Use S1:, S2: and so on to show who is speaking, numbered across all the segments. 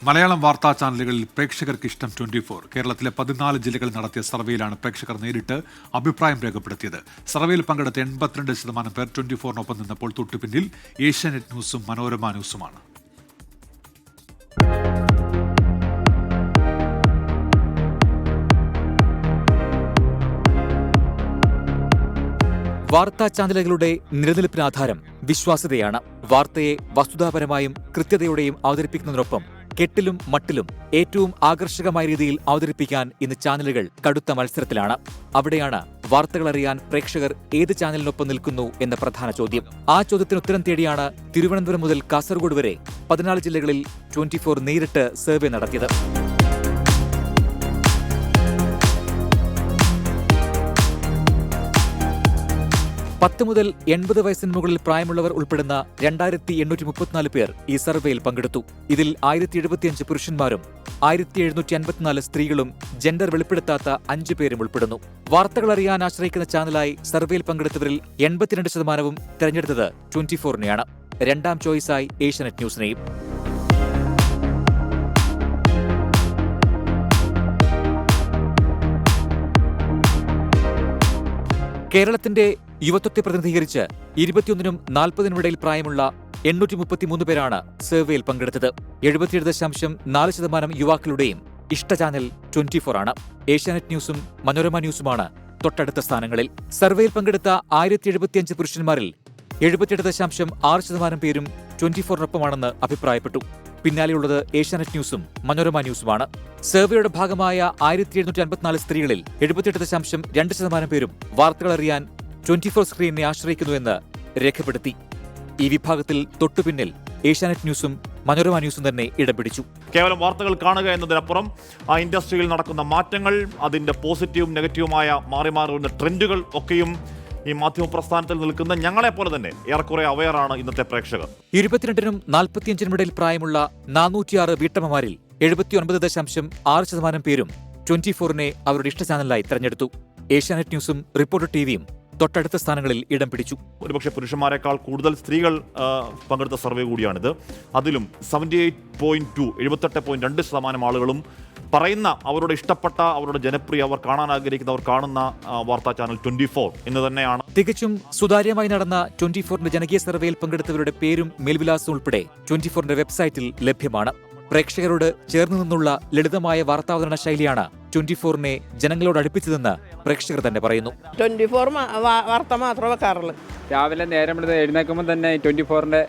S1: മലയാളം വാർത്താ ചാനലുകളിൽ പ്രേക്ഷകർക്ക് ഇഷ്ടം 24. കേരളത്തിലെ 14 ജില്ലകളിൽ നടത്തിയ സർവേയിലാണ് പ്രേക്ഷകർ നേരിട്ട് അഭിപ്രായം രേഖപ്പെടുത്തിയത്. സർവേയിൽ പങ്കെടുത്ത 82% പേർ 24-നൊപ്പം നിന്നപ്പോൾ തൊട്ടുപിന്നിൽ ഏഷ്യാനെറ്റ് ന്യൂസും മനോരമ ന്യൂസുമാണ്.
S2: വാർത്താ ചാനലുകളുടെ നിലനിൽപ്പിന് ആധാരം വിശ്വാസ്യതയാണ്. വാർത്തയെ വസ്തുതാപരമായും കൃത്യതയോടെയും അവതരിപ്പിക്കുന്നതിനൊപ്പം കെട്ടിലും മട്ടിലും ഏറ്റവും ആകർഷകമായ രീതിയിൽ അവതരിപ്പിക്കാൻ ഇന്ന് ചാനലുകൾ കടുത്ത മത്സരത്തിലാണ്. അവിടെയാണ് വാർത്തകൾ അറിയാൻ പ്രേക്ഷകർ ഏത് ചാനലിനൊപ്പം നിൽക്കുന്നു എന്ന പ്രധാന ചോദ്യം. ആ ചോദ്യത്തിന് ഉത്തരം തേടിയാണ് തിരുവനന്തപുരം മുതൽ കാസർഗോഡ് വരെ 14 ജില്ലകളിൽ 24 നേരിട്ട് സർവേ നടത്തിയത്. 10 മുതൽ 80 വയസ്സിന് മുകളിൽ പ്രായമുള്ളവർ ഉൾപ്പെടുന്ന 2834 പേർ ഈ സർവേയിൽ പങ്കെടുത്തു. ഇതിൽ 1075 പുരുഷന്മാരും 1754 സ്ത്രീകളും ജെൻഡർ വെളിപ്പെടുത്താത്ത 5 പേരും ഉൾപ്പെടുന്നു. വാർത്തകൾ അറിയാൻ ആശ്രയിക്കുന്ന ചാനലായി സർവേയിൽ പങ്കെടുത്തവരിൽ 82% തെരഞ്ഞെടുത്തത് 24-നെയാണ്. രണ്ടാം ചോയ്സായി ഏഷ്യാനെറ്റ് ന്യൂസിനെയും. കേരളത്തിന്റെ യുവത്വത്തെ പ്രതിനിധീകരിച്ച് 21-നും 40-നും ഇടയിൽ പ്രായമുള്ള 833 പേരാണ് സർവേയിൽ പങ്കെടുത്തത്. 77.4% യുവാക്കളുടെയും ഇഷ്ട ചാനൽ 24 ആണ്. ഏഷ്യാനെറ്റ് ന്യൂസും മനോരമ ന്യൂസുമാണ് തൊട്ടടുത്ത സ്ഥാനങ്ങളിൽ. സർവേയിൽ പങ്കെടുത്ത 1075 പുരുഷന്മാരിൽ 78.6% പേരും 24-നൊപ്പമാണെന്ന് അഭിപ്രായപ്പെട്ടു. പിന്നാലെയുള്ളത് ഏഷ്യാനെറ്റ് ന്യൂസും മനോരമ ന്യൂസുമാണ്. സർവേയുടെ ഭാഗമായ 1754 സ്ത്രീകളിൽ 78.2% പേരും വാർത്തകളറിയാൻ 24 സ്ക്രീനിനെ ആശ്രയിക്കുന്നുവെന്ന് രേഖപ്പെടുത്തി. ഈ വിഭാഗത്തിൽ തൊട്ടുപിന്നിൽ ഏഷ്യാനെറ്റ് ന്യൂസും മനോരമ ന്യൂസും തന്നെ ഇടം പിടിച്ചു.
S3: കേവലം വാർത്തകൾ കാണുക എന്നതിനപ്പുറം ആ ഇൻഡസ്ട്രിയിൽ നടക്കുന്ന മാറ്റങ്ങൾ, അതിൻ്റെ പോസിറ്റീവും നെഗറ്റീവുമായ മാറി മാറുന്ന ട്രെൻഡുകൾ ഒക്കെയും ഈ മാധ്യമ പ്രസ്ഥാനത്തിൽ നിൽക്കുന്ന ഞങ്ങളെപ്പോലെ തന്നെ ഏറെക്കുറെ അവെയറാണ് ഇന്നത്തെ പ്രേക്ഷകർ.
S2: 22-നും 45-നും ഇടയിൽ പ്രായമുള്ള 406 വീട്ടമ്മമാരിൽ 79.6% പേരും 24-നെ അവരുടെ ഇഷ്ട ചാനലായി തെരഞ്ഞെടുത്തു. ഏഷ്യാനെറ്റ് ന്യൂസും റിപ്പോർട്ടർ ടിവിയും തൊട്ടടുത്ത സ്ഥാനങ്ങളിൽ ഇടം പിടിച്ചു.
S3: ഒരുപക്ഷെ പുരുഷന്മാരെക്കാൾ കൂടുതൽ സ്ത്രീകൾ പങ്കെടുത്ത സർവേ കൂടിയാണിത്. അതിലും 78.2% ആളുകളും പറയുന്ന അവരുടെ ഇഷ്ടപ്പെട്ട, അവരുടെ ജനപ്രിയ, അവർ കാണാൻ ആഗ്രഹിക്കുന്ന, അവർ കാണുന്ന വാർത്താ ചാനൽ 24 എന്ന് തന്നെയാണ്.
S2: തികച്ചും സുതാര്യമായി നടന്ന 24-ന്റെ ജനകീയ സർവേയിൽ പങ്കെടുത്തവരുടെ പേരും മേൽവിലാസവും ഉൾപ്പെടെ 24-ന്റെ വെബ്സൈറ്റിൽ ലഭ്യമാണ്. പ്രേക്ഷകരോട് ചേർന്നു നിന്നുള്ള ലളിതമായ വാർത്താവതരണ ശൈലിയാണ് 24-നെ ജനങ്ങളോട് അടുപ്പിച്ചതെന്ന് പ്രേക്ഷകർ തന്നെ പറയുന്നു.
S4: 24 വാർത്ത മാത്രമേ വെക്കാറുള്ളൂ.
S5: രാവിലെ നേരം എഴുന്നേൽക്കുമ്പോൾ തന്നെ 24-ന്റെ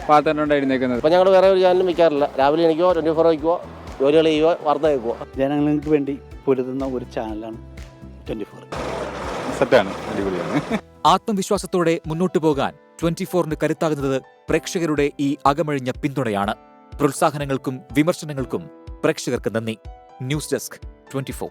S5: വാർത്ത എഴുന്നേക്കുന്നത്.
S6: അപ്പോൾ ഞങ്ങൾ വേറെ ഒരു ചാനലും വയ്ക്കാറില്ല. രാവിലെ എനിക്കോ 24 വയ്ക്കുവോ, ജോലികൾ ചെയ്യുവോ, വാർത്ത കേൾക്കുവോ.
S7: ജനങ്ങൾക്ക് വേണ്ടി പൊരുതുന്ന ഒരു ചാനലാണ് 24.
S5: സെറ്റാണ്, അടിപൊളിയാണ്.
S2: ആത്മവിശ്വാസത്തോടെ മുന്നോട്ടു പോകാൻ 24-ന് കരുത്താകുന്നത് പ്രേക്ഷകരുടെ ഈ അകമഴിഞ്ഞ പിന്തുണയാണ്. പ്രോത്സാഹനങ്ങൾക്കും വിമർശനങ്ങൾക്കും പ്രേക്ഷകർക്ക് നന്ദി. News desk 24.